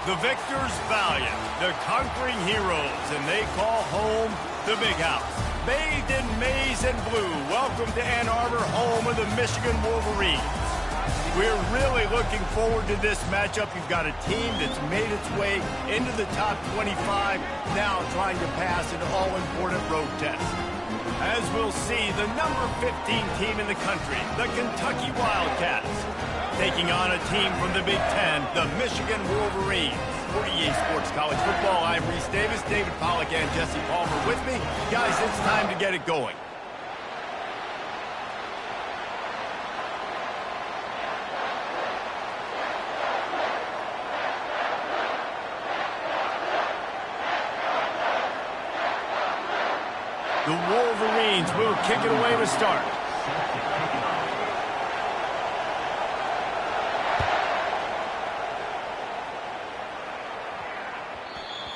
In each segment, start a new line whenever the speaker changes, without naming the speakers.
The victors valiant, the conquering heroes, and they call home the Big House. Bathed in maize and blue, welcome to Ann Arbor, home of the Michigan Wolverines. We're really looking forward to this matchup. You've got a team that's made its way into the top 25, now trying to pass an all-important road test. As we'll see, the number 15 team in the country, the Kentucky Wildcats, taking on a team from the Big Ten, the Michigan Wolverines. For EA Sports College Football, I'm Reese Davis, David Pollack, and Jesse Palmer with me. Guys, it's time to get it going. The Wolverines will kick it away to start.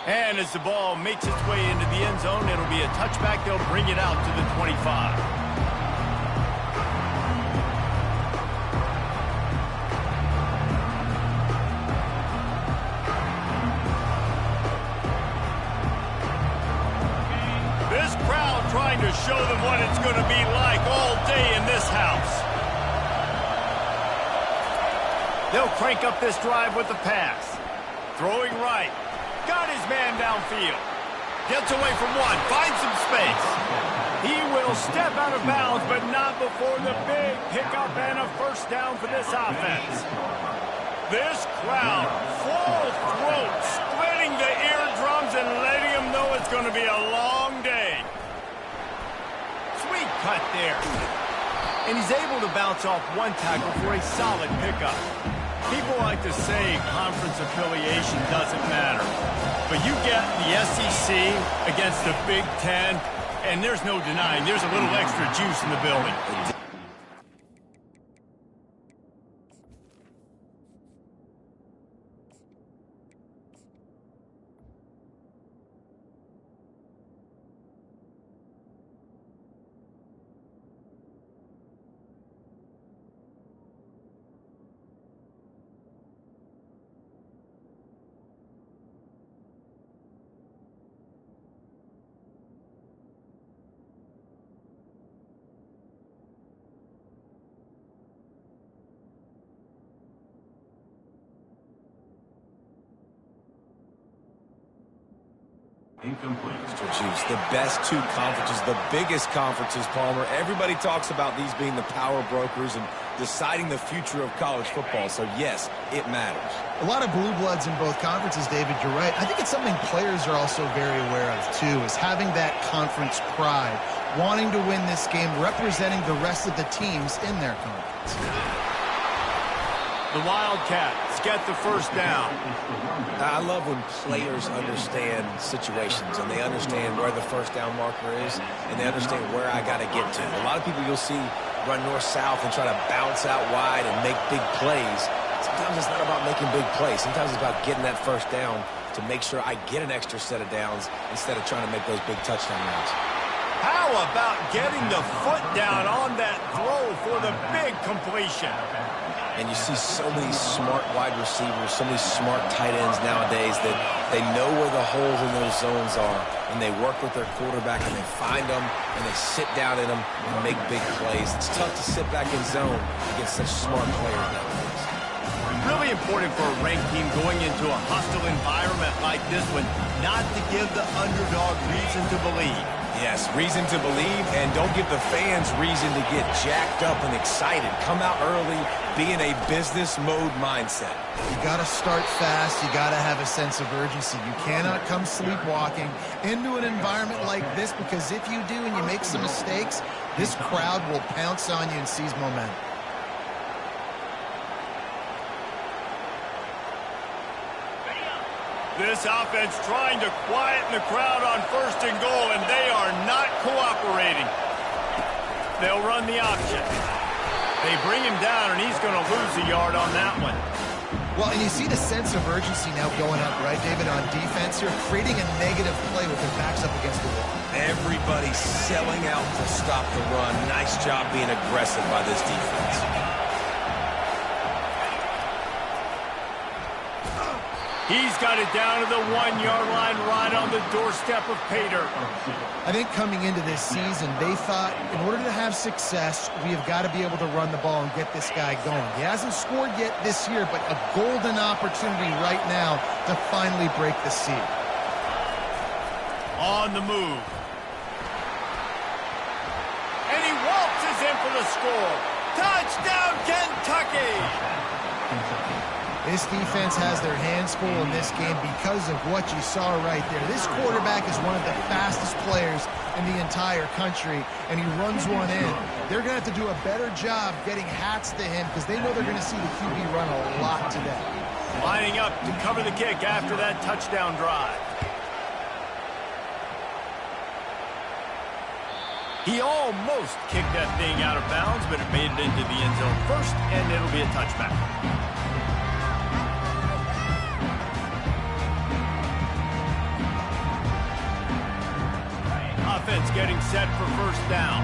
And as the ball makes its way into the end zone, it'll be a touchback. They'll bring it out to the 25. This crowd trying to show them what it's going to be like all day in this house. They'll crank up this drive with the pass. Throwing right. Got his man downfield. Gets away from one. Finds some space. He will step out of bounds, but not before the big pickup and a first down for this offense. This crowd, full throat, splitting the eardrums and letting them know it's going to be a long day. Sweet cut there. And he's able to bounce off one tackle for a solid pickup. People like to say conference affiliation doesn't matter. But you get the SEC against the Big Ten, and there's no denying there's a little extra juice in the building.
Incomplete. Mr. Juice, the best two conferences, the biggest conferences, Palmer. Everybody talks about these being the power brokers and deciding the future of college football. So, yes, it matters.
A lot of blue bloods in both conferences, David. You're right. I think it's something players are also very aware of, too, is having that conference pride, wanting to win this game, representing the rest of the teams in their conference.
The Wildcats get the first down.
I love when players understand situations and they understand where the first down marker is and they understand where I got to get to. A lot of people you'll see run north-south and try to bounce out wide and make big plays. Sometimes it's not about making big plays. Sometimes it's about getting that first down to make sure I get an extra set of downs instead of trying to make those big touchdown runs.
How about getting the foot down on that throw for the big completion?
And you see so many smart wide receivers, so many smart tight ends nowadays that they know where the holes in those zones are, and they work with their quarterback, and they find them, and they sit down in them and make big plays. It's tough to sit back in zone against such smart players nowadays.
Really important for a ranked team going into a hostile environment like this one, not to give the underdog reason to believe.
Yes, reason to believe, and don't give the fans reason to get jacked up and excited. Come out early, be in a business mode mindset.
You got to start fast. You got to have a sense of urgency. You cannot come sleepwalking into an environment like this, because if you do and you make some mistakes, this crowd will pounce on you and seize momentum.
This offense trying to quieten the crowd on first and goal, and they are not cooperating. They'll run the option. They bring him down, and he's going to lose a yard on that one.
Well, and you see the sense of urgency now going up, right, David, on defense here, creating a negative play with their backs up against the wall.
Everybody's selling out to stop the run. Nice job being aggressive by this defense.
He's got it down to the 1-yard line right on the doorstep of pay dirt.
I think coming into this season, they thought in order to have success, we have got to be able to run the ball and get this guy going. He hasn't scored yet this year, but a golden opportunity right now to finally break the seal.
On the move. And he waltzes in for the score. Touchdown, Kentucky!
This defense has their hands full in this game because of what you saw right there. This quarterback is one of the fastest players in the entire country, and he runs one in. They're going to have to do a better job getting hats to him because they know they're going to see the QB run a lot today.
Lining up to cover the kick after that touchdown drive. He almost kicked that thing out of bounds, but it made it into the end zone first, and it'll be a touchback. Offense getting set for first down.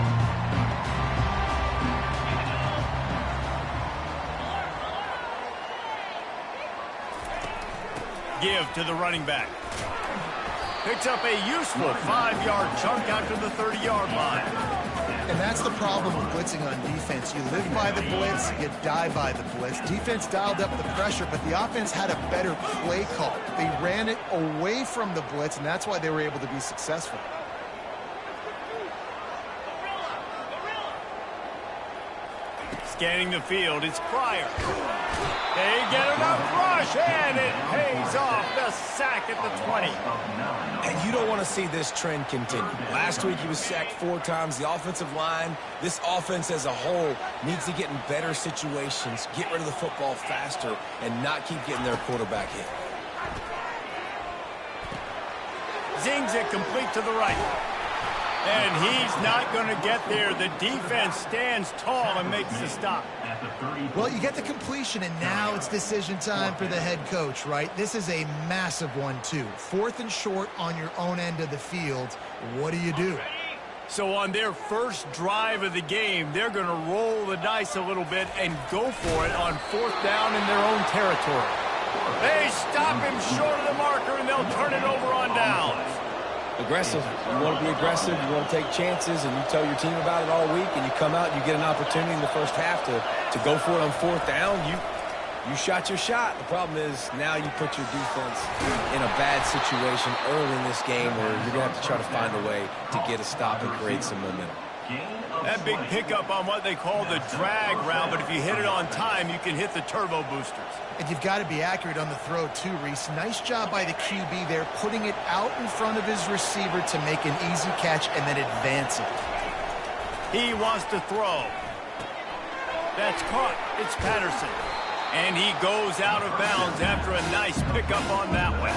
Give to the running back. Picks up a useful 5-yard chunk out to the 30-yard line.
And that's the problem with blitzing on defense. You live by the blitz, you die by the blitz. Defense dialed up the pressure, but the offense had a better play call. They ran it away from the blitz, and that's why they were able to be successful.
Scanning the field, it's Pryor. They get enough rush, and it pays off. The sack at the 20.
And you don't want to see this trend continue. Last week he was sacked 4 times. The offensive line, this offense as a whole, needs to get in better situations, get rid of the football faster, and not keep getting their quarterback hit.
Zings it complete to the right. And he's not going to get there. The defense stands tall and makes the stop.
Well, you get the completion, and now it's decision time for the head coach, right? This is a massive one, too. 4th and short on your own end of the field. What do you do?
So on their first drive of the game, they're going to roll the dice a little bit and go for it on 4th down in their own territory. They stop him short of the marker, and they'll turn it over on downs.
Aggressive. You want to be aggressive. You want to take chances, and you tell your team about it all week, and you come out and you get an opportunity in the first half to go for it on 4th down. You shot your shot. The problem is now you put your defense in a bad situation early in this game where you're going to have to try to find a way to get a stop and create some momentum.
That big pickup on what they call the drag route, but if you hit it on time, you can hit the turbo boosters.
And you've got to be accurate on the throw, too, Reese. Nice job by the QB there, putting it out in front of his receiver to make an easy catch and then advance it.
He wants to throw. That's caught. It's Patterson. And he goes out of bounds after a nice pickup on that one.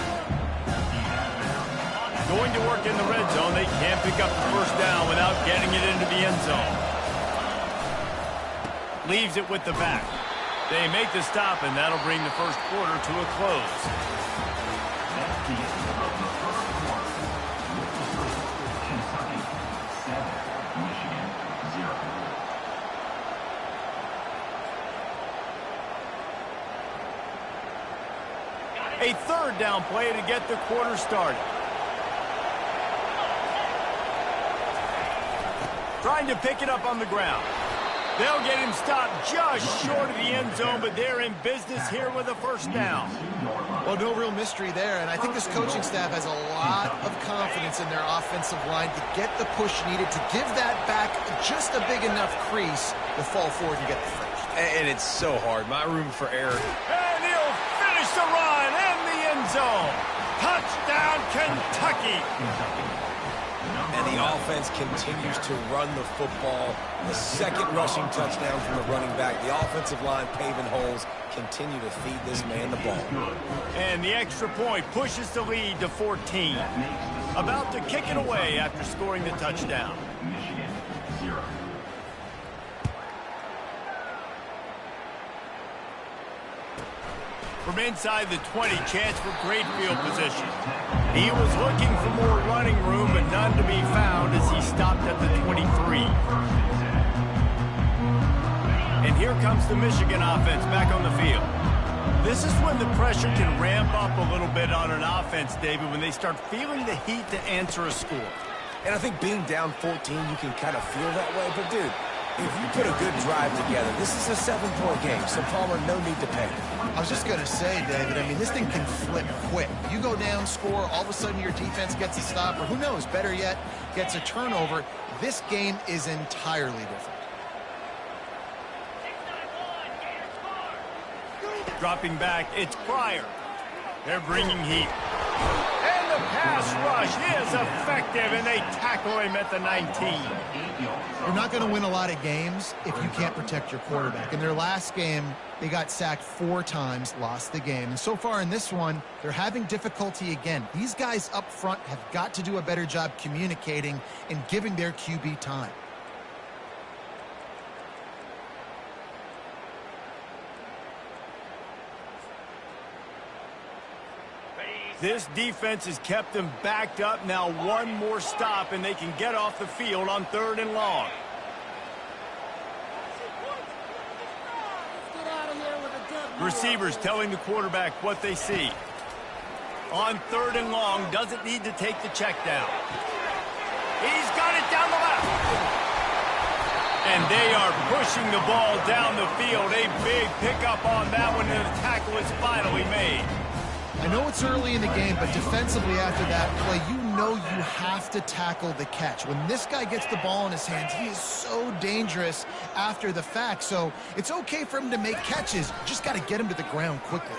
Going to work in the red zone. They can't pick up the first down without getting it into the end zone. Leaves it with the back. They make the stop, and that'll bring the first quarter to a close. A 3rd down play to get the quarter started. Trying to pick it up on the ground. They'll get him stopped just short of the end zone, but they're in business here with a first down.
Well, no real mystery there, and I think this coaching staff has a lot of confidence in their offensive line to get the push needed, to give that back just a big enough crease to fall forward and get the first.
And it's so hard. My room for error.
And he'll finish the run in the end zone. Touchdown, Kentucky.
And the offense continues to run the football. The 2nd rushing touchdown from the running back. The offensive line paving holes. Continue to feed this man the ball.
And the extra point pushes the lead to 14. About to kick it away after scoring the touchdown. From inside the 20, chance for great field position. He was looking for more running room, but none to be found as he stopped at the 23. And here comes the Michigan offense back on the field. This is when the pressure can ramp up a little bit on an offense, David, when they start feeling the heat to answer a score.
And I think being down 14, you can kind of feel that way. But, dude, if you put a good drive together, this is a 7-point game, so Palmer, no need to panic.
I was just going to say, David, I mean, this thing can flip quick. You go down, score, all of a sudden your defense gets a stop, or who knows, better yet, gets a turnover. This game is entirely different.
Dropping back, it's Pryor. They're bringing heat. And the pass rush is effective, and they tackle him at the 19.
You're not going to win a lot of games if you can't protect your quarterback. In their last game, they got sacked 4 times, lost the game. And so far in this one, they're having difficulty again. These guys up front have got to do a better job communicating and giving their QB time.
This defense has kept them backed up. Now one more stop, and they can get off the field on 3rd and long. Receivers telling the quarterback what they see. On 3rd and long, doesn't need to take the check down. He's got it down the left. And they are pushing the ball down the field. A big pickup on that one, and the tackle is finally made.
I know it's early in the game, but defensively after that play, you know you have to tackle the catch. When this guy gets the ball in his hands, he is so dangerous after the fact. So it's okay for him to make catches. You just got to get him to the ground quickly.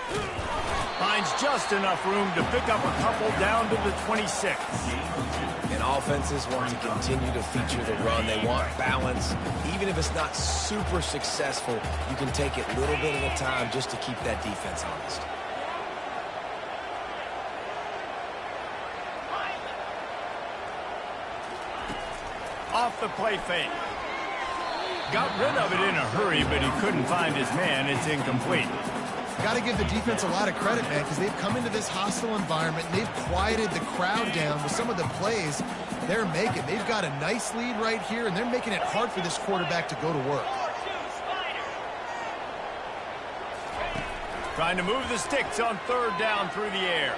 Finds just enough room to pick up a couple down to the 26.
And offenses want to continue to feature the run. They want balance. Even if it's not super successful, you can take it a little bit at a time just to keep that defense honest.
Off the play fake. Got rid of it in a hurry, but he couldn't find his man. It's incomplete.
Got to give the defense a lot of credit, man, because they've come into this hostile environment. They've quieted the crowd down with some of the plays they're making. They've got a nice lead right here, and they're making it hard for this quarterback to go to work.
Trying to move the sticks on 3rd down through the air.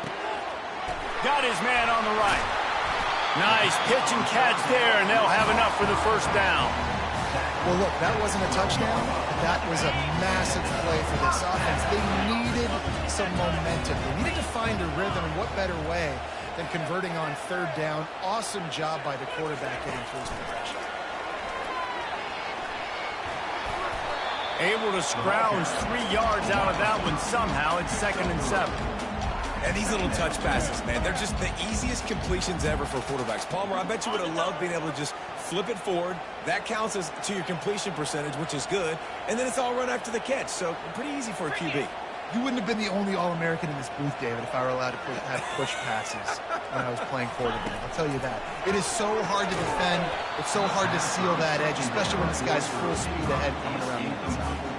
Got his man on the right. Nice pitch and catch there, and they'll have enough for the 1st down.
Well, look, that wasn't a touchdown. That was a massive play for this offense. They needed some momentum. They needed to find a rhythm, and what better way than converting on 3rd down. Awesome job by the quarterback getting through his progression.
Able to scrounge 3 yards out of that one somehow. It's 2nd and 7.
And these little touch passes, man, they're just the easiest completions ever for quarterbacks. Palmer, I bet you would have loved being able to just flip it forward. That counts as to your completion percentage, which is good. And then it's all run after the catch, so pretty easy for a QB.
You wouldn't have been the only All-American in this booth, David, if I were allowed to have push passes when I was playing quarterback. I'll tell you that. It is so hard to defend. It's so hard to seal that edge, especially when this guy's full speed ahead coming around the inside.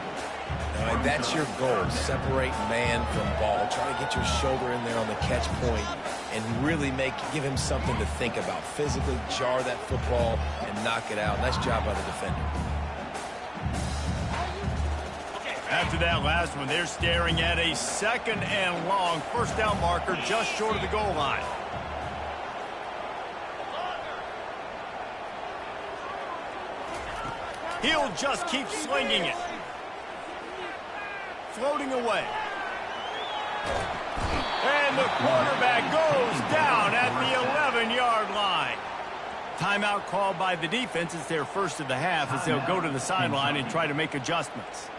All right, that's your goal. Separate man from ball. Try to get your shoulder in there on the catch point and really give him something to think about. Physically jar that football and knock it out. Nice job by the defender.
After that last one, they're staring at a 2nd and long. 1st down marker just short of the goal line. He'll just keep slinging it. Floating away. And the quarterback goes down at the 11-yard line. Timeout called by the defense. It's their 1st of the half as they'll go to the sideline and try to make adjustments.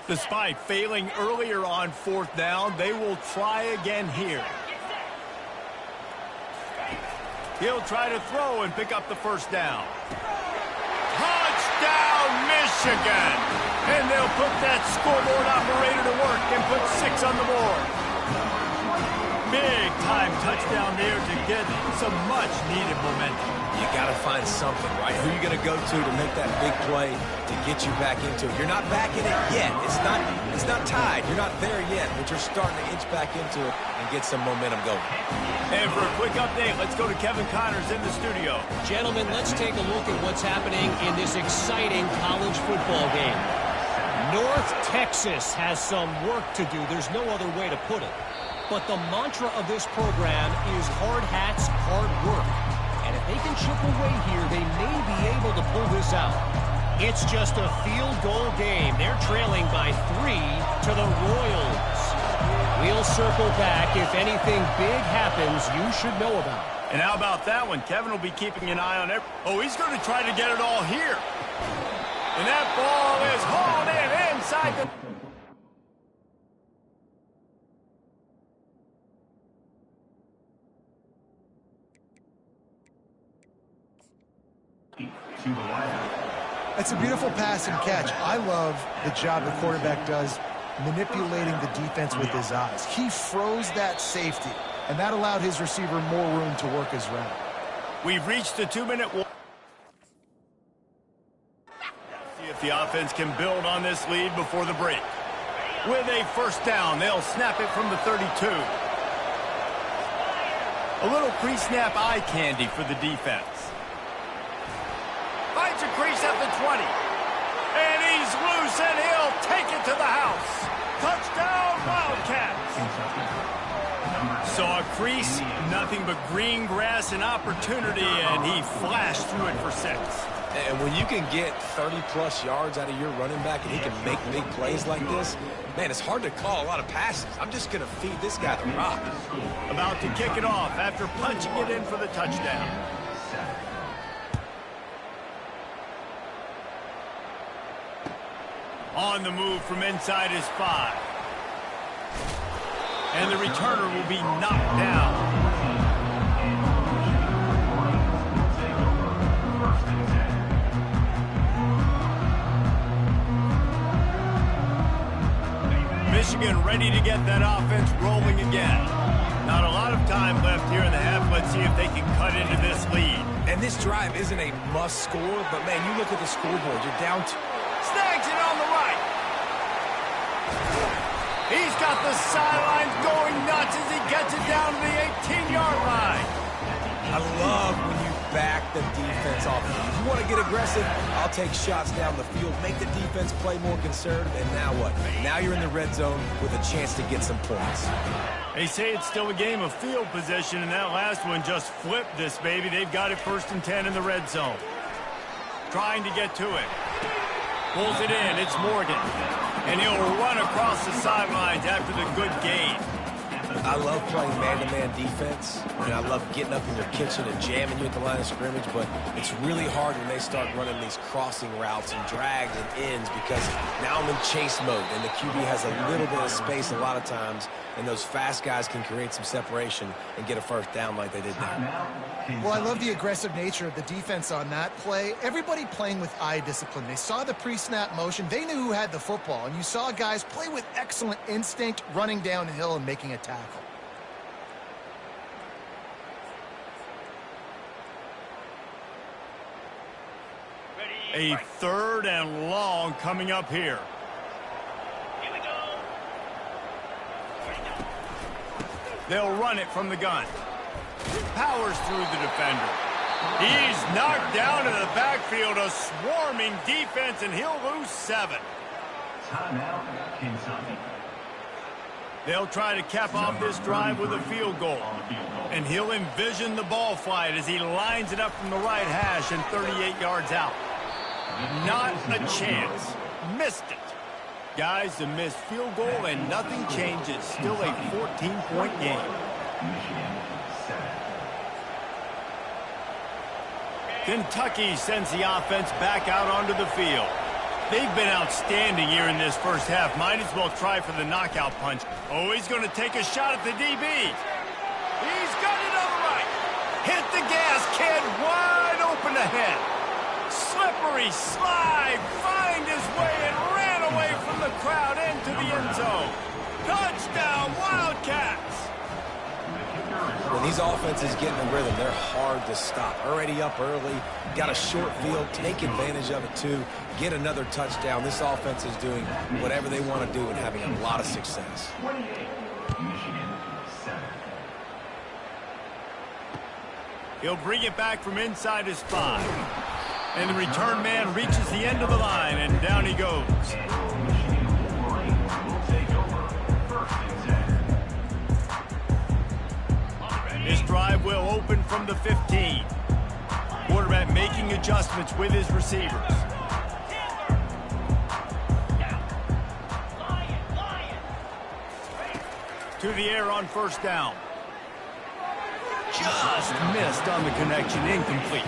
Despite failing earlier on 4th down, they will try again here. He'll try to throw and pick up the 1st down. Touchdown, Michigan! And they'll put that scoreboard operator to work and put 6 on the board. Big-time touchdown there to get some much-needed momentum.
You got to find something, right? Who are you going to go to make that big play to get you back into it? You're not back in it yet. It's not tied. You're not there yet, but you're starting to inch back into it and get some momentum going.
And for a quick update, let's go to Kevin Connors in the studio.
Gentlemen, let's take a look at what's happening in this exciting college football game. North Texas has some work to do. There's no other way to put it. But the mantra of this program is hard hats, hard work. And if they can chip away here, they may be able to pull this out. It's just a field goal game. They're trailing by 3 to the Royals. We'll circle back. If anything big happens, you should know about it.
And how about that one? Kevin will be keeping an eye on it. Oh, he's going to try to get it all here. And that ball is hauled in inside the...
It's a beautiful pass and catch. I love the job the quarterback does manipulating the defense with his eyes. He froze that safety, and that allowed his receiver more room to work his route.
We've reached the 2-minute warning. See if the offense can build on this lead before the break. With a first down, they'll snap it from the 32. A little pre-snap eye candy for the defense. Finds a crease at the 20. And he's loose, and he'll take it to the house. Touchdown, Wildcats. Saw a crease, nothing but green grass and opportunity, and he flashed through it for 6.
And when you can get 30-plus yards out of your running back and he can make big plays like this, man, it's hard to call a lot of passes. I'm just going to feed this guy the rock.
About to kick it off after punching it in for the touchdown. On the move from inside his 5. And the returner will be knocked down. Michigan ready to get that offense rolling again. Not a lot of time left here in the half. Let's see if they can cut into this lead.
And this drive isn't a must score, but, man, you look at the scoreboard. You're down to...
Snags it on the right. He's got the sidelines going nuts as he gets it down to the 18-yard line.
I love when you back the defense off. If you want to get aggressive, I'll take shots down the field, make the defense play more conservative, and now what? Now you're in the red zone with a chance to get some points.
They say it's still a game of field position, and that last one just flipped this baby. They've got it 1st and 10 in the red zone. Trying to get to it. Pulls it in. It's Morgan. And he'll run across the sidelines after the good gain.
I love playing man-to-man defense, and I love getting up in your kitchen and jamming you at the line of scrimmage, but it's really hard when they start running these crossing routes and drags and ends because now I'm in chase mode, and the QB has a little bit of space a lot of times, and those fast guys can create some separation and get a first down like they did there.
Well, I love the aggressive nature of the defense on that play. Everybody playing with eye discipline. They saw the pre-snap motion. They knew who had the football, and you saw guys play with excellent instinct, running downhill and making a tackle.
A 3rd and long coming up here. They'll run it from the gun. Powers through the defender. He's knocked down in the backfield, a swarming defense, and he'll lose 7. They'll try to cap off this drive with a field goal. And he'll envision the ball flight as he lines it up from the right hash and 38 yards out. Not a chance. Missed it. Guys, a missed field goal and nothing changes. Still a 14-point game. Kentucky sends the offense back out onto the field. They've been outstanding here in this first half. Might as well try for the knockout punch. Oh, he's going to take a shot at the DB. He's got it on the right. Hit the gas, kid. Wide open ahead. Slippery slide. Find his way and ran away from the crowd into the end zone. Touchdown, Wildcats.
And these offenses get in the rhythm. They're hard to stop. Already up early, got a short field, take advantage of it too, get another touchdown. This offense is doing whatever they want to do and having a lot of success.
He'll bring it back from inside his 5. And the return man reaches the end of the line, and down he goes. This drive will open from the 15. Quarterback making adjustments with his receivers. To the air on first down. Just missed on the connection, incomplete.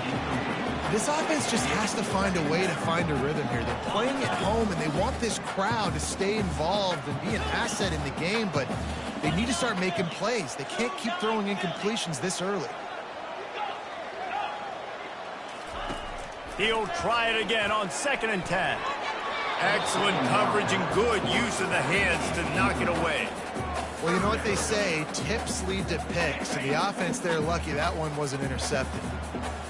This offense just has to find a way to find a rhythm here. They're playing at home, and they want this crowd to stay involved and be an asset in the game, but they need to start making plays. They can't keep throwing incompletions this early.
He'll try it again on 2nd and 10. Excellent coverage and good use of the hands to knock it away.
Well, you know what they say, tips lead to picks, and the offense there lucky that one wasn't intercepted.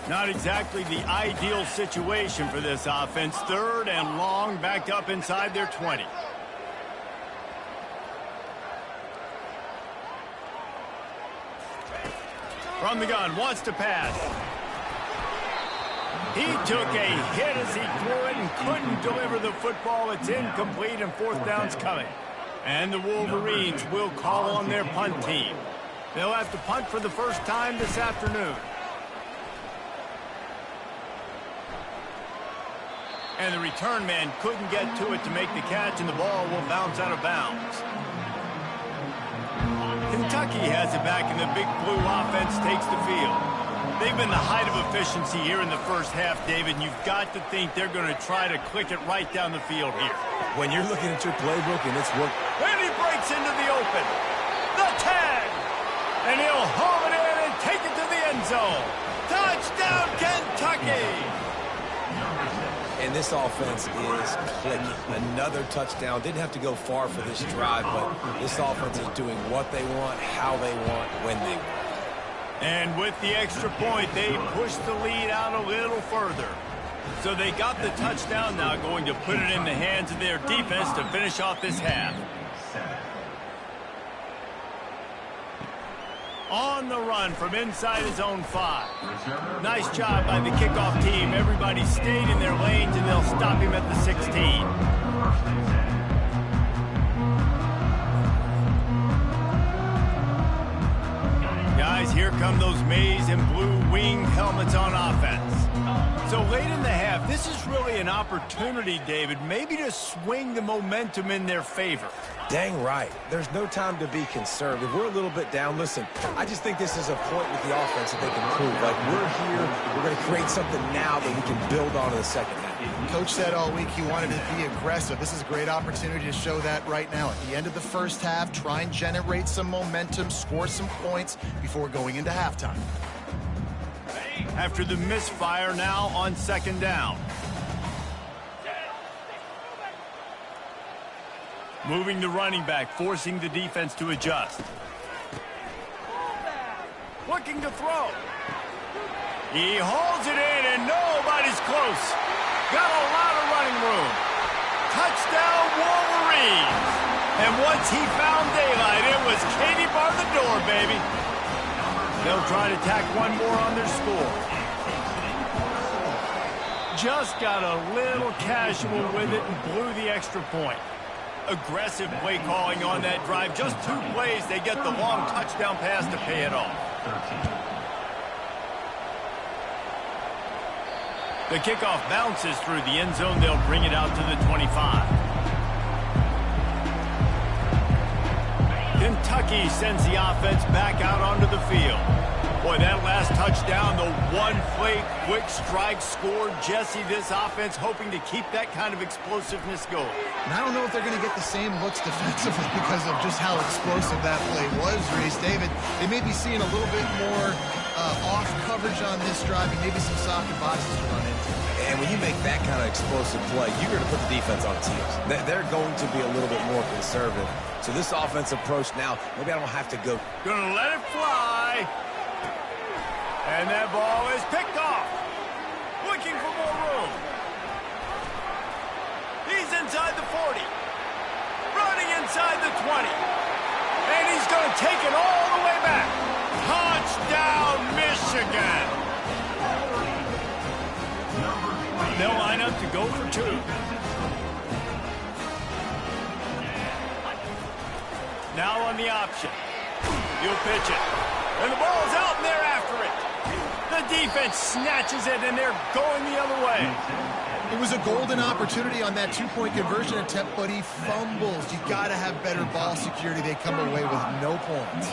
Not exactly the ideal situation for this offense. 3rd and long, backed up inside their 20. From the gun, wants to pass. He took a hit as he threw it and couldn't deliver the football. It's incomplete, and 4th down's coming. And the Wolverines will call on their punt team. They'll have to punt for the first time this afternoon. And the return man couldn't get to it to make the catch, and the ball will bounce out of bounds. Kentucky has it back, and the Big Blue offense takes the field. They've been the height of efficiency here in the first half, David, and you've got to think they're going to try to click it right down the field here.
When you're looking at your playbook and it's work.
And he breaks into the open. The tag! And he'll haul it in and take it to the end zone. Touchdown, Kentucky!
And this offense is clicking. Another touchdown. Didn't have to go far for this drive, but this offense is doing what they want, how they want, when they want.
And with the extra point, they push the lead out a little further. So they got the touchdown, now going to put it in the hands of their defense to finish off this half. On the run from inside his own 5. Nice job by the kickoff team. Everybody stayed in their lanes, and they'll stop him at the 16. Guys, here come those maize and blue winged helmets on offense. So late in the half, this is really an opportunity, David, maybe to swing the momentum in their favor.
Dang right. There's no time to be conservative. We're a little bit down. Listen, I just think this is a point with the offense that they can prove. Like, we're here, we're going to create something now that we can build on in the second half.
Coach said all week he wanted to be aggressive. This is a great opportunity to show that right now. At the end of the first half, try and generate some momentum, score some points before going into halftime.
After the misfire, now on 2nd down. Moving the running back, forcing the defense to adjust. Looking to throw. He hauls it in, and nobody's close. Got a lot of running room. Touchdown, Wolverines. And once he found daylight, it was Katie bar the door, baby. They'll try to tack one more on their score. Just got a little casual with it and blew the extra point. Aggressive play calling on that drive. Just 2 plays, they get the long touchdown pass to pay it off. The kickoff bounces through the end zone. They'll bring it out to the 25. Kentucky sends the offense back out onto the field. Boy, that last touchdown, the one-play quick strike score. Jesse, this offense hoping to keep that kind of explosiveness going.
And I don't know if they're going to get the same looks defensively because of just how explosive that play was, Reese. David, they may be seeing a little bit more off coverage on this drive and maybe some socket boxes to run into.
And when you make that kind of explosive play, you're going to put the defense on its heels. They're going to be a little bit more conservative. So this offense approach now, maybe I don't have to go.
Gonna let it fly. And that ball is picked off. Looking for more room. He's inside the 40. Running inside the 20. And he's going to take it all the way back. Touchdown, Michigan. They'll line up to go for 2. Now on the option. He'll pitch it. And the ball's out and they're after it. The defense snatches it and they're going the other way.
It was a golden opportunity on that 2-point conversion attempt, but he fumbles. You got to have better ball security. They come away with no points.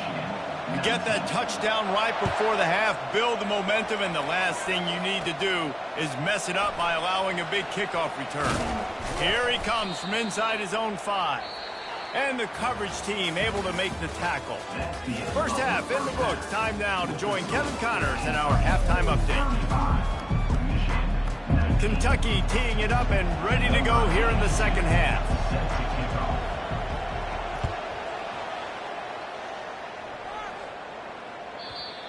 You get that touchdown right before the half, build the momentum, and the last thing you need to do is mess it up by allowing a big kickoff return. Here he comes from inside his own 5. And the coverage team able to make the tackle. First half in the books. Time now to join Kevin Connors in our halftime update. Kentucky teeing it up and ready to go here in the second half.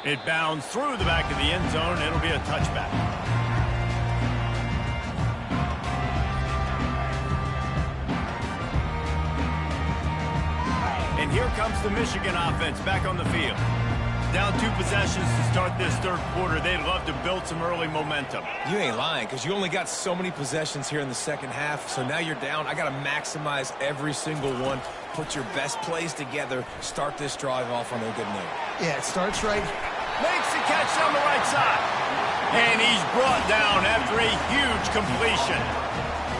It bounds through the back of the end zone. It'll be a touchback. And here comes the Michigan offense back on the field. Down 2 possessions to start this third quarter. They'd love to build some early momentum.
You ain't lying, because you only got so many possessions here in the second half, so now you're down. I got to maximize every single one. Put your best plays together. Start this drive off on a good note.
Yeah, it starts right.
Makes the catch down the right side. And he's brought down after a huge completion.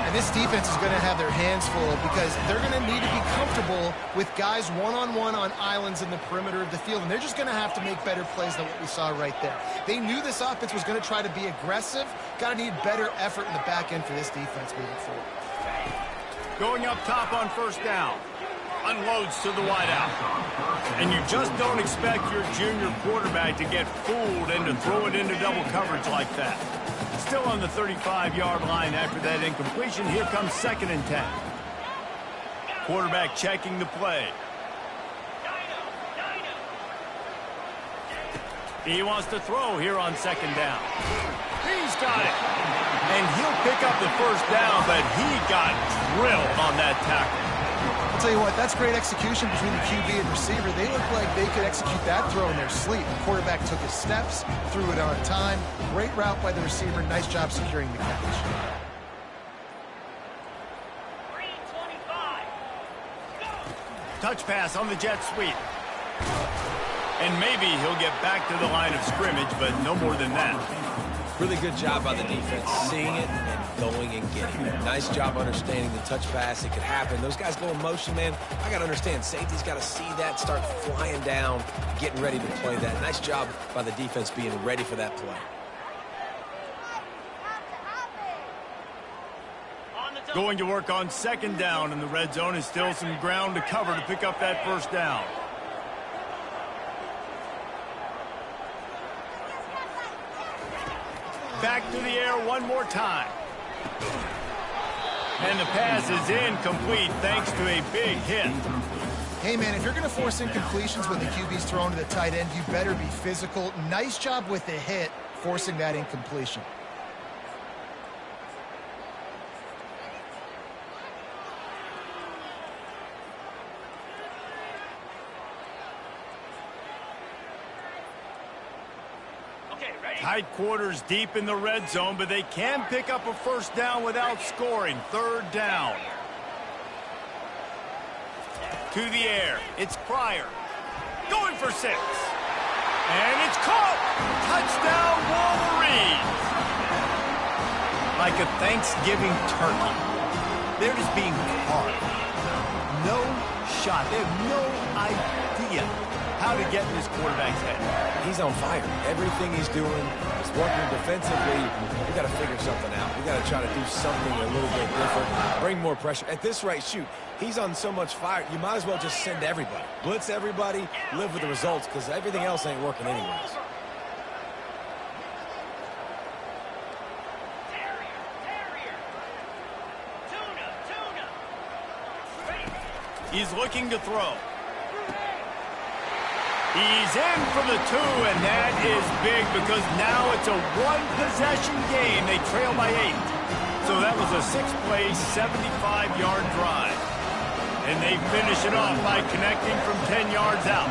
And this defense is going to have their hands full because they're going to need to be comfortable with guys one-on-one on islands in the perimeter of the field. And they're just going to have to make better plays than what we saw right there. They knew this offense was going to try to be aggressive. Got to need better effort in the back end for this defense moving forward.
Going up top on first down. Unloads to the wideout. And you just don't expect your junior quarterback to get fooled and to throw it into double coverage like that. Still on the 35-yard line after that incompletion. Here comes 2nd and 10. Quarterback checking the play. He wants to throw here on 2nd down. He's got it. And he'll pick up the first down, but he got drilled on that tackle.
I'll tell you what, that's great execution between the QB and receiver. They look like they could execute that throw in their sleep. The quarterback took his steps, threw it on time. Great route by the receiver. Nice job securing the catch.
Touch pass on the jet sweep. And maybe he'll get back to the line of scrimmage, but no more than that.
Really good job by the defense, seeing it and going and getting it. Nice job understanding the touch pass. It could happen. Those guys go in motion, man. I got to understand, safety's got to see that, start flying down, getting ready to play that. Nice job by the defense being ready for that play.
Going to work on 2nd down in the red zone. Is still some ground to cover to pick up that first down. Back to the air one more time. And the pass is incomplete thanks to a big hit.
Hey, man, if you're going to force incompletions when the QB's thrown to the tight end, you better be physical. Nice job with the hit, forcing that incompletion.
Tight quarters deep in the red zone, but they can pick up a first down without scoring. 3rd down. To the air. It's Pryor. Going for 6. And it's caught. Touchdown, Wolverines. Like a Thanksgiving turkey. They're just being carved. No shot. They have no idea how to get in this quarterback's head.
He's on fire. Everything he's doing is working defensively. We got to figure something out. We got to try to do something a little bit different. Bring more pressure. At this rate, shoot, he's on so much fire, you might as well just send everybody. Blitz everybody, live with the results, because everything else ain't working anyways.
He's looking to throw. He's in for the 2, and that is big because now it's a one-possession game. They trail by 8. So that was a 6-play, 75-yard drive. And they finish it off by connecting from 10 yards out.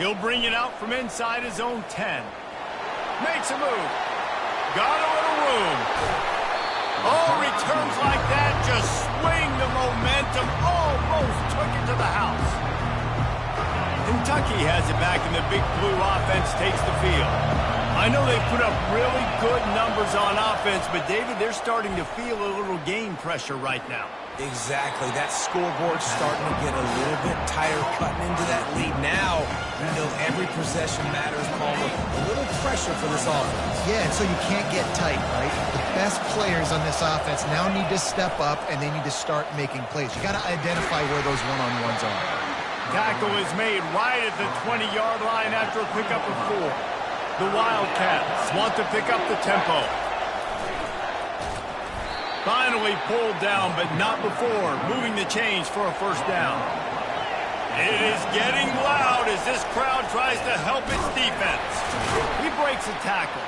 He'll bring it out from inside his own 10. Makes a move. Got a little room. Oh, returns like that just swing the momentum. Almost took it to the house. Kentucky has it back, and the Big Blue offense takes the field. I know they put up really good numbers on offense, but, David, they're starting to feel a little game pressure right now.
Exactly. That scoreboard's starting to get a little bit tighter, cutting into that lead. Now, you know every possession matters, Palmer. A little pressure for this offense.
Yeah, and so you can't get tight, right? The best players on this offense now need to step up, and they need to start making plays. You got to identify where those one-on-ones are.
Tackle is made right at the 20-yard line after a pickup of 4. The Wildcats want to pick up the tempo. Finally pulled down, but not before moving the chains for a first down. It is getting loud as this crowd tries to help its defense. He breaks a tackle.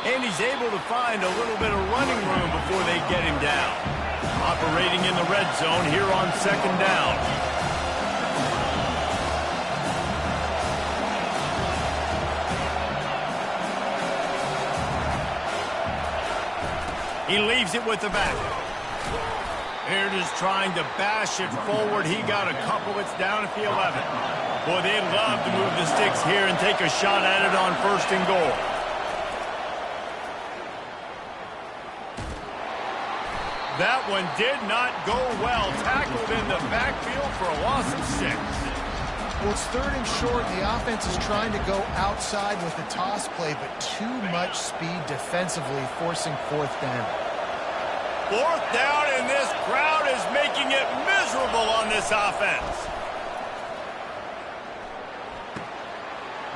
And he's able to find a little bit of running room before they get him down. Operating in the red zone here on second down. He leaves it with the back. They're just trying to bash it forward. He got a couple. It's down at the 11. Boy, they'd love to move the sticks here and take a shot at it on 1st and goal. That one did not go well. Tackled in the backfield for a loss of 6.
Well, it's 3rd and short. The offense is trying to go outside with the toss play, but too much speed defensively, forcing 4th down.
4th down, and this crowd is making it miserable on this offense.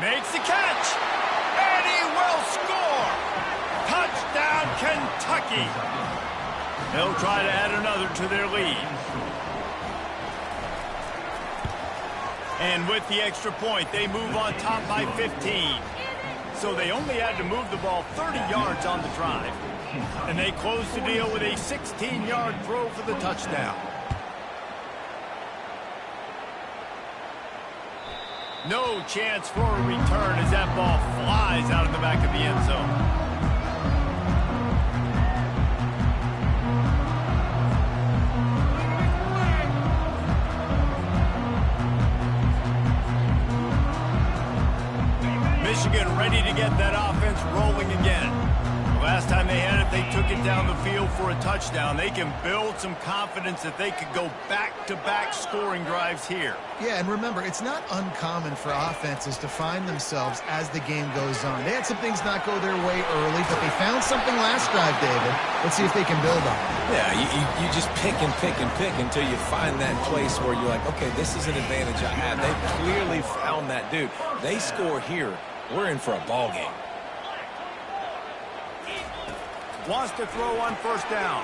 Makes the catch, and he will score. Touchdown, Kentucky. They'll try to add another to their lead. And with the extra point, they move on top by 15. So they only had to move the ball 30 yards on the drive. And they close the deal with a 16-yard throw for the touchdown. No chance for a return as that ball flies out of the back of the end zone. Michigan ready to get that offense rolling again. Last time they had it, they took it down the field for a touchdown. They can build some confidence that they could go back-to-back scoring drives here.
Yeah, and remember, it's not uncommon for offenses to find themselves as the game goes on. They had some things not go their way early, but they found something last drive, David. Let's see if they can build on it.
Yeah, you just pick and pick and pick until you find that place where you're like, okay, this is an advantage I have. They clearly found that, dude. They score here. We're in for a ball game.
Wants to throw on 1st down.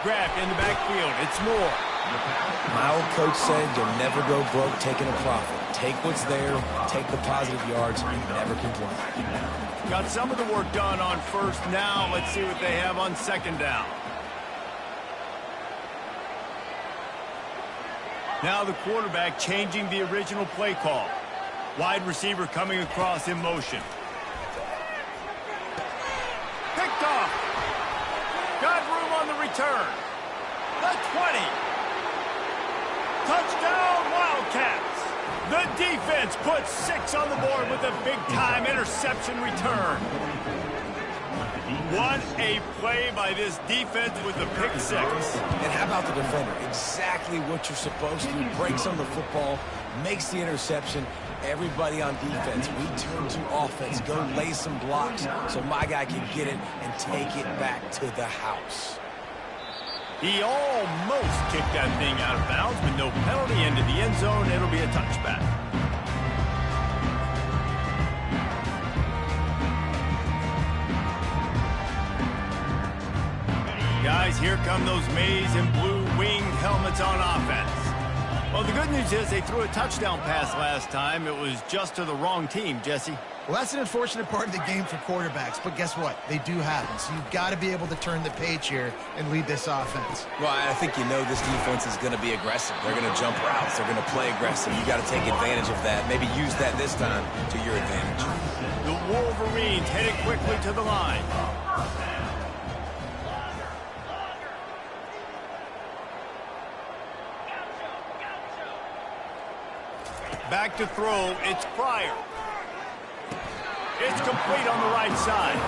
Grabbed in the backfield. It's Moore.
My old coach said you'll never go broke taking a profit. Take what's there, take the positive yards, and never complain.
Got some of the work done on 1st. Now let's see what they have on 2nd down. Now the quarterback changing the original play call. Wide receiver coming across in motion. Picked off. Got room on the return. The 20. Touchdown, Wildcats. The defense puts 6 on the board with a big-time interception return. What a play by this defense with the pick 6.
And how about the defender? Exactly what you're supposed to do. Breaks on the football, makes the interception. Everybody on defense, we turn to offense. Go lay some blocks so my guy can get it and take it back to the house.
He almost kicked that thing out of bounds, but no penalty into the end zone. It'll be a touchback. Guys, here come those maize and blue winged helmets on offense. Well, the good news is they threw a touchdown pass last time. It was just to the wrong team, Jesse.
Well, that's an unfortunate part of the game for quarterbacks, but guess what? They do happen. So you've got to be able to turn the page here and lead this offense.
Well, I think you know this defense is going to be aggressive. They're going to jump routes. They're going to play aggressive. You got to take advantage of that. Maybe use that this time to your advantage.
The Wolverines headed quickly to the line. Back to throw, it's Pryor. It's complete on the right side.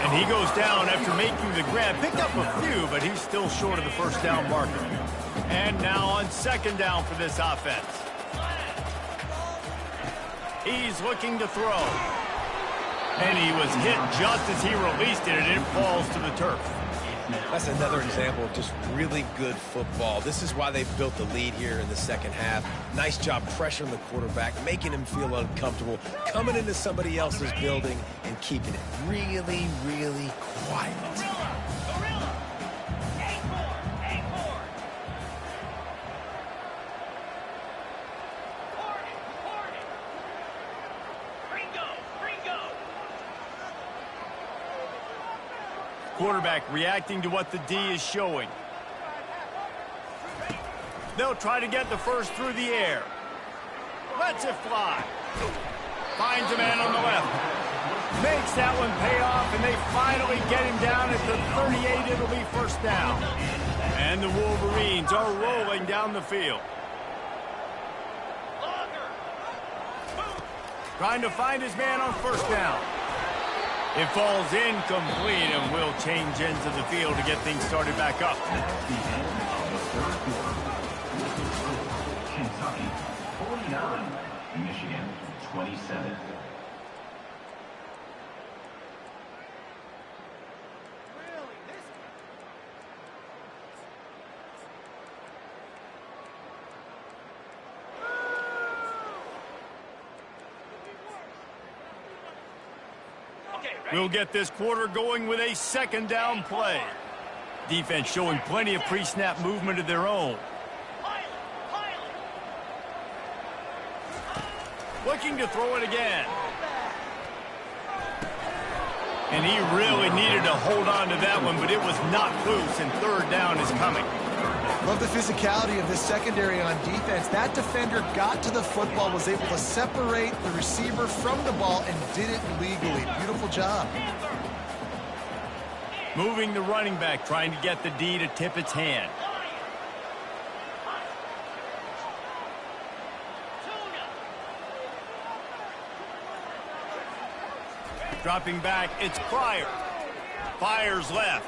And he goes down after making the grab. Picked up a few, but he's still short of the first down marker. And now on second down for this offense. He's looking to throw. And he was hit just as he released it, and it falls to the turf.
That's another example of just really good football. This is why they've built the lead here in the second half. Nice job pressuring the quarterback, making him feel uncomfortable, coming into somebody else's building and keeping it really, really quiet.
Quarterback reacting to what the D is showing. They'll try to get the first through the air. Lets it fly. Finds a man on the left. Makes that one pay off, and they finally get him down at the 38. It'll be first down. And the Wolverines are rolling down the field. Trying to find his man on first down. It falls incomplete, and will change ends of the field to get things started back up.
Kentucky, 49. Michigan, 27.
We'll get this quarter going with a second down play. Defense showing plenty of pre-snap movement of their own. Looking to throw it again. And he really needed to hold on to that one, but it was not loose, and third down is coming.
Love the physicality of this secondary on defense. That defender got to the football, was able to separate the receiver from the ball, and did it legally. Beautiful job.
Moving the running back, trying to get the D to tip its hand. Dropping back, it's Pryor. Fires left.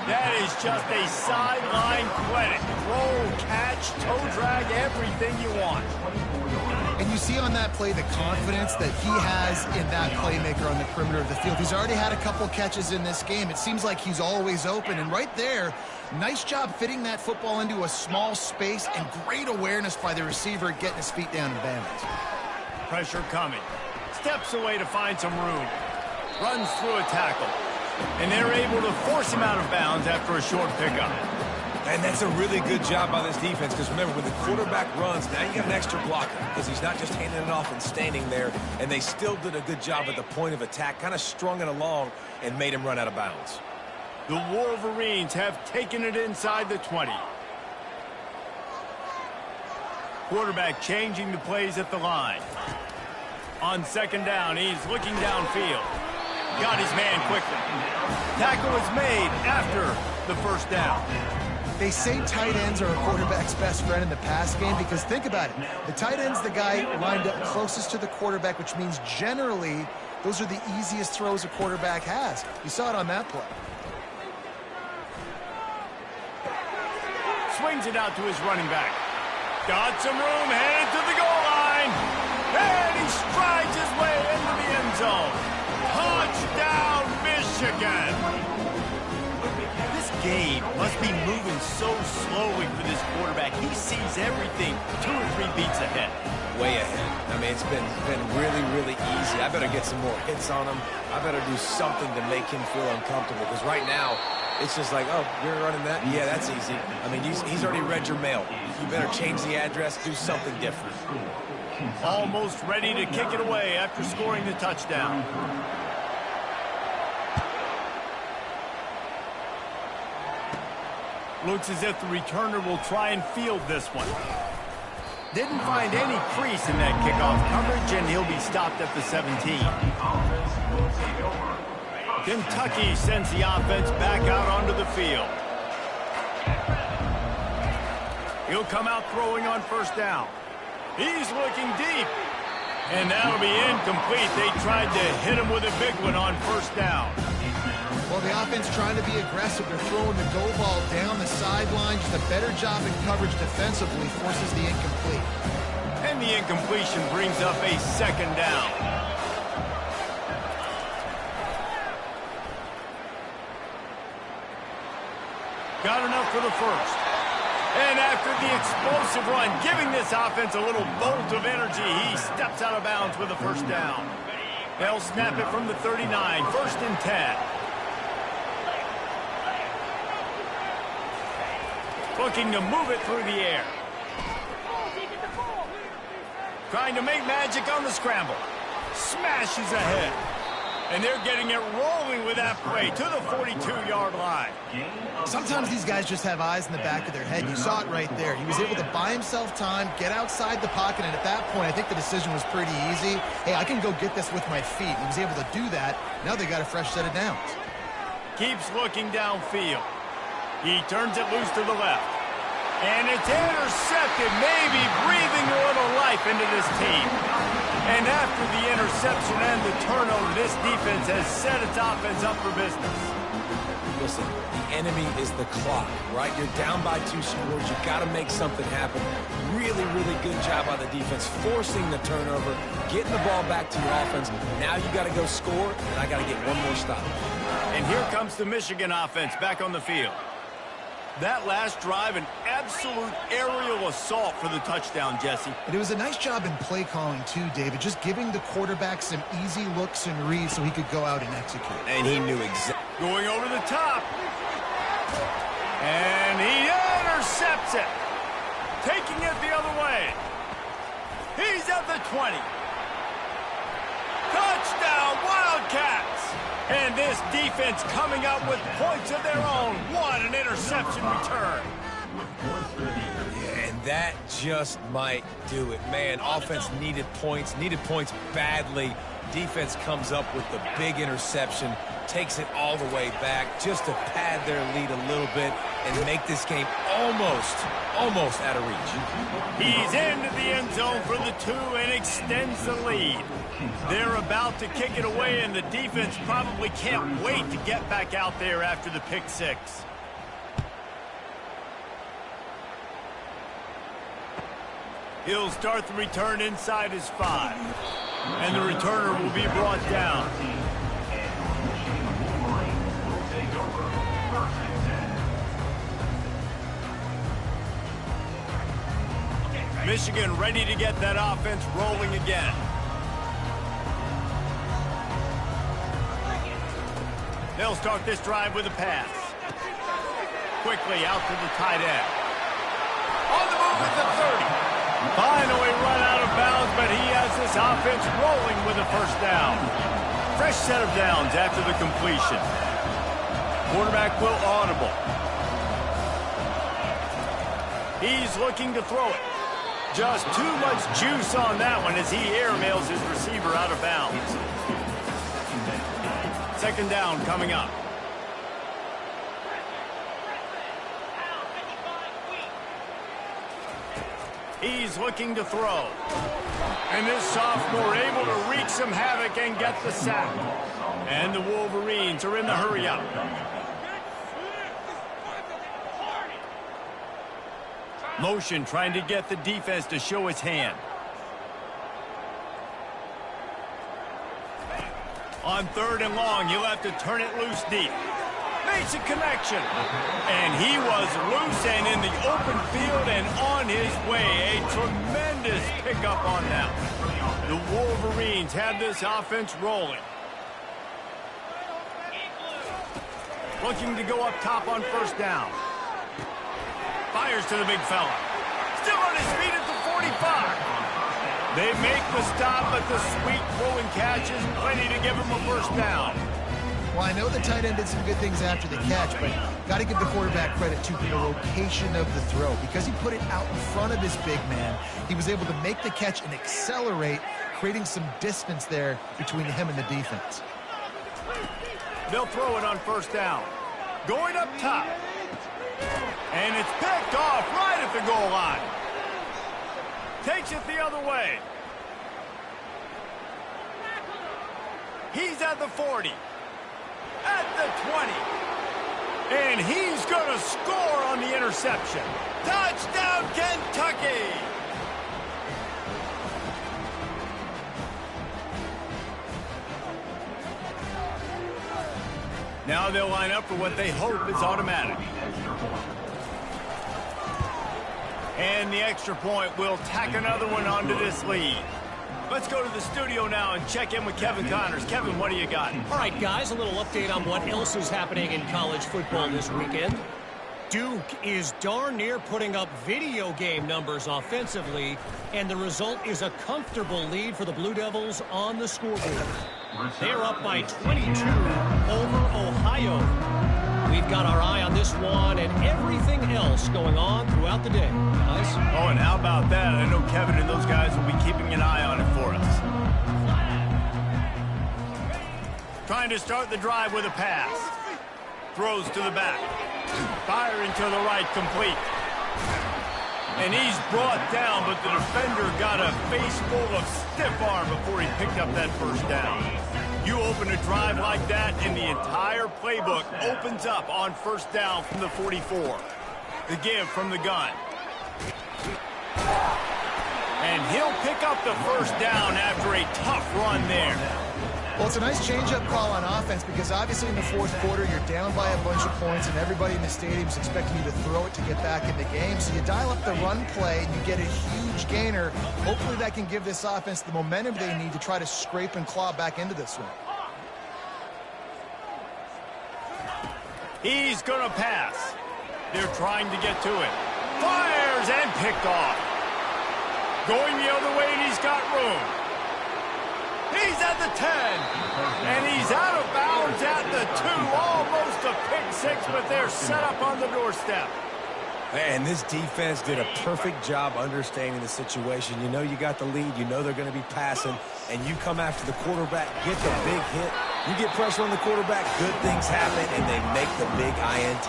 That is just a sideline clinic. Throw, catch, toe drag, everything you want.
And you see on that play the confidence that he has in that playmaker on the perimeter of the field. He's already had a couple catches in this game. It seems like he's always open. And right there, nice job fitting that football into a small space, and great awareness by the receiver getting his feet down and bandits.
Pressure coming. Steps away to find some room. Runs through a tackle. And they're able to force him out of bounds after a short pickup.
And that's a really good job by this defense, because remember, when the quarterback runs, now you got an extra blocker, because he's not just handing it off and standing there, and they still did a good job at the point of attack, kind of strung it along and made him run out of bounds.
The Wolverines have taken it inside the 20. Quarterback changing the plays at the line. On second down, he's looking downfield. Got his man quickly. Tackle is made after the first down.
They say tight ends are a quarterback's best friend in the pass game, because think about it. The tight end's the guy lined up closest to the quarterback, which means generally those are the easiest throws a quarterback has. You saw it on that play.
Swings it out to his running back. Got some room, headed to the goal line. And he strides his way into the end zone. Touchdown, Michigan. This game must be moving so slowly for this quarterback. He sees everything 2 or 3 beats ahead.
Way ahead. I mean, it's been really, really easy. I better get some more hits on him. I better do something to make him feel uncomfortable, because right now It's just like, oh, you're running that? Yeah, that's easy. I mean, he's already read your mail. You better change the address, do something different.
Almost ready to kick it away after scoring the touchdown. Looks as if the returner will try and field this one. Didn't find any crease in that kickoff coverage, and he'll be stopped at the 17. Kentucky sends the offense back out onto the field. He'll come out throwing on first down. He's looking deep. And that'll be incomplete. They tried to hit him with a big one on first down.
Well, the offense trying to be aggressive. They're throwing the go ball down the sideline. Just a better job in coverage defensively forces the incomplete.
And the incompletion brings up a second down. Got enough for the first. And after the explosive run, giving this offense a little bolt of energy, he steps out of bounds with a first down. They'll snap it from the 39, 1st and 10. Looking to move it through the air. Trying to make magic on the scramble. Smashes ahead. And they're getting it rolling with that play to the 42-yard line.
Sometimes these guys just have eyes in the back of their head. You saw it right there. He was able to buy himself time, get outside the pocket, and at that point, I think the decision was pretty easy. Hey, I can go get this with my feet. He was able to do that. Now they got a fresh set of downs.
Keeps looking downfield. He turns it loose to the left. And it's intercepted, maybe breathing a little life into this team. And after the interception and the turnover, this defense has set its offense up for business.
Listen, the enemy is the clock, right? You're down by 2 scores. You've got to make something happen. Really, really good job by the defense, forcing the turnover, getting the ball back to your offense. Now you got to go score, and I got to get one more stop.
And here comes the Michigan offense back on the field. That last drive, an absolute aerial assault for the touchdown, Jesse.
And it was a nice job in play calling, too, David, just giving the quarterback some easy looks and reads so he could go out and execute.
And he knew exactly.
Going over the top. And he intercepts it. Taking it the other way. He's at the 20. Touchdown, Wildcats! And this defense coming up with points of their own. What an interception return.
Yeah, and that just might do it. Man, offense needed points badly. Defense comes up with the big interception, takes it all the way back just to pad their lead a little bit and make this game almost out of reach.
He's into the end zone for the 2 and extends the lead. They're about to kick it away, and the defense probably can't wait to get back out there after the pick 6. He'll start the return inside his 5. And the returner will be brought down. Michigan ready to get that offense rolling again. They'll start this drive with a pass. Quickly out to the tight end. On the move at the 30. Finally run out of bounds, but he has this offense rolling with a first down. Fresh set of downs after the completion. Quarterback will audible. He's looking to throw it. Just too much juice on that one as he airmails his receiver out of bounds. Second down coming up. He's looking to throw. And this sophomore able to wreak some havoc and get the sack. And the Wolverines are in the hurry-up. Motion trying to get the defense to show its hand. On 3rd and long, he'll have to turn it loose deep. Makes a connection. And he was loose and in the open field and on his way. A tremendous pickup on that. The Wolverines have this offense rolling. Looking to go up top on first down. Fires to the big fella. Still on his feet at the 45. They make the stop, but the sweet throw and catch is plenty to give him a first down.
Well, I know the tight end did some good things after the catch, but got to give the quarterback credit to the location of the throw. Because he put it out in front of his big man, he was able to make the catch and accelerate, creating some distance there between him and the defense.
They'll throw it on first down. Going up top. And it's picked off right at the goal line. Takes it the other way. He's at the 40. At the 20. And he's going to score on the interception. Touchdown, Kentucky! Now they'll line up for what they hope is automatic. And the extra point will tack another one onto this lead. Let's go to the studio now and check in with Kevin Connors. Kevin, what do you got?
All right, guys, a little update on what else is happening in college football this weekend. Duke is darn near putting up video game numbers offensively, and the result is a comfortable lead for the Blue Devils on the scoreboard. They're up by 22 over Ohio. We've got our eye on this one and everything else going on throughout the day, guys.
Oh, and how about that? I know Kevin and those guys will be keeping an eye on it for us. Trying to start the drive with a pass. Throws to the back. Firing to the right, complete. And he's brought down, but the defender got a face full of stiff arm before he picked up that first down. You open a drive like that, and the entire playbook opens up on first down from the 44. The give from the gun. And he'll pick up the first down after a tough run there.
Well, it's a nice change-up call on offense because obviously in the fourth quarter, you're down by a bunch of points and everybody in the stadium is expecting you to throw it to get back in the game. So you dial up the run play and you get a huge gainer. Hopefully that can give this offense the momentum they need to try to scrape and claw back into this one.
He's going to pass. They're trying to get to it. Fires and picked off. Going the other way and he's got room. He's at the 10, and he's out of bounds at the 2. Almost a pick six, but they're set up on the doorstep.
Man, this defense did a perfect job understanding the situation. You know you got the lead. You know they're going to be passing, and you come after the quarterback, get the big hit. You get pressure on the quarterback, good things happen, and they make the big INT.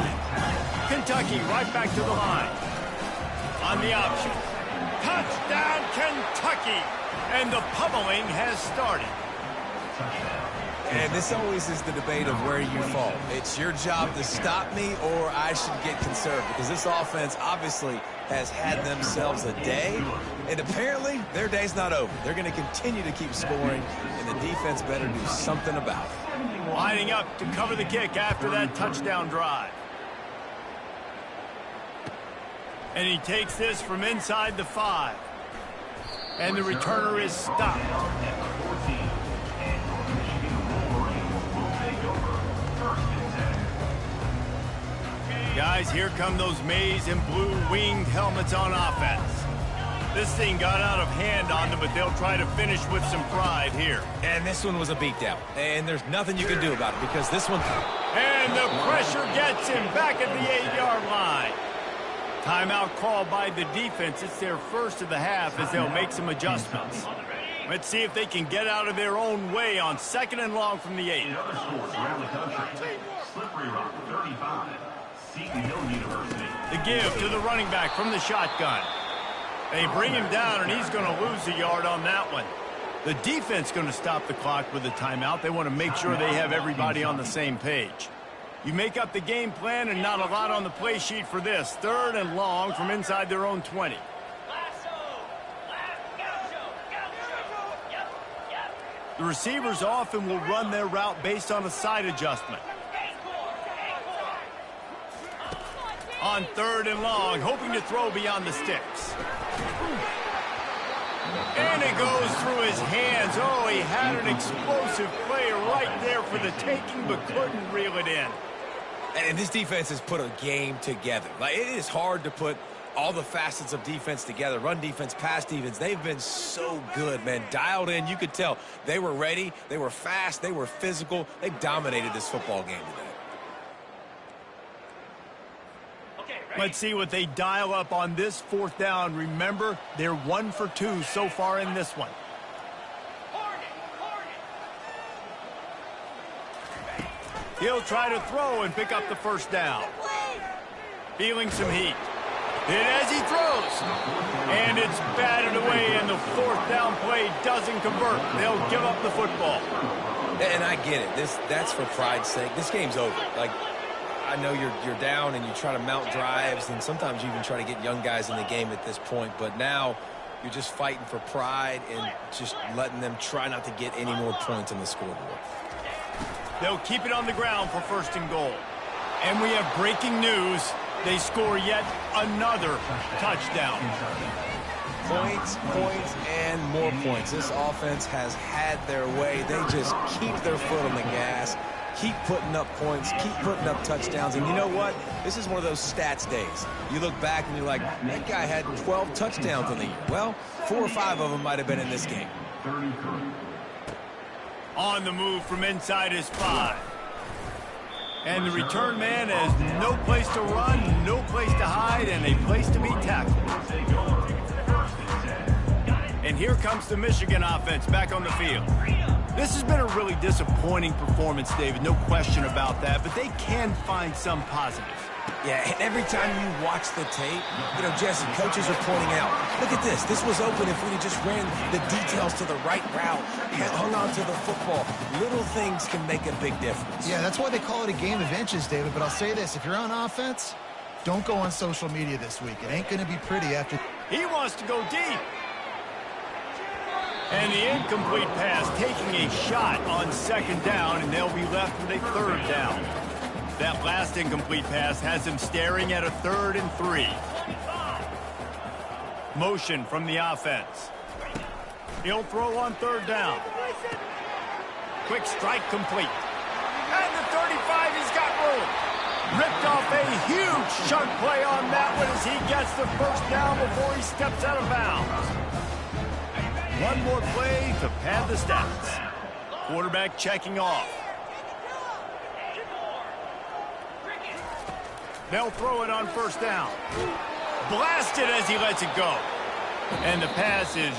Kentucky right back to the line. On the option. Touchdown, Kentucky! And the pummeling has started.
And this always is the debate of where you fall. It's your job to stop me or I should get conserved because this offense obviously has had themselves a day, and apparently their day's not over. They're going to continue to keep scoring, and the defense better do something about it.
Lining up to cover the kick after that touchdown drive. And he takes this from inside the 5. And the returner is stopped. Guys, here come those maize and blue winged helmets on offense. This thing got out of hand on them, but they'll try to finish with some pride here.
And this one was a beatdown. And there's nothing you can do about it because this one...
And the pressure gets him back at the 8-yard line. Timeout called by the defense. It's their first of the half as they'll make some adjustments. Let's see if they can get out of their own way on 2nd and long from the 8.
In other sports around the country, Slippery Rock 35, Seton Hill University.
The give to the running back from the shotgun. They bring him down, and he's going to lose a yard on that one. The defense going to stop the clock with a timeout. They want to make sure they have everybody on the same page. You make up the game plan and not a lot on the play sheet for this. 3rd and long from inside their own 20. The receivers often will run their route based on a side adjustment. On 3rd and long, hoping to throw beyond the sticks. And it goes through his hands. Oh, he had an explosive play right there for the taking, but couldn't reel it in.
And this defense has put a game together. Like, it is hard to put all the facets of defense together. Run defense, pass defense. They've been so good, man. Dialed in. You could tell they were ready. They were fast. They were physical. They dominated this football game today.
Let's see what they dial up on this fourth down. Remember, they're 1 for 2 so far in this one. He'll try to throw and pick up the first down. Feeling some heat. And as he throws, and it's batted away, and the fourth down play doesn't convert. They'll give up the football.
And I get it. That's for pride's sake. This game's over. Like, I know you're down and you try to mount drives, and sometimes you even try to get young guys in the game at this point. But now you're just fighting for pride and just letting them try not to get any more points on the scoreboard.
They'll keep it on the ground for 1st and goal. And we have breaking news. They score yet another touchdown.
Points, and more points. This offense has had their way. They just keep their foot on the gas, keep putting up points, keep putting up touchdowns. And you know what? This is one of those stats days. You look back and you're like, that guy had 12 touchdowns in the year. Well, 4 or 5 of them might have been in this game.
On the move from inside his 5. And the return man has no place to run, no place to hide, and a place to be tackled. And here comes the Michigan offense back on the field. This has been a really disappointing performance, David, no question about that, but they can find some positives.
Yeah, and every time you watch the tape, you know, Jesse, coaches are pointing out, look at this. This was open if we just ran the details to the right route, hung on to the football. Little things can make a big difference.
Yeah, that's why they call it a game of inches, David. But I'll say this, if you're on offense, don't go on social media this week. It ain't going to be pretty after.
He wants to go deep. And the incomplete pass taking a shot on 2nd down, and they'll be left with a 3rd down. That last incomplete pass has him staring at a 3rd and 3. Motion from the offense. He'll throw on 3rd down. Quick strike complete. And the 35, he's got room. Ripped off a huge chunk play on that one as he gets the 1st down before he steps out of bounds. One more play to pad the stats. Quarterback checking off. They'll throw it on 1st down. Blasted as he lets it go. And the pass is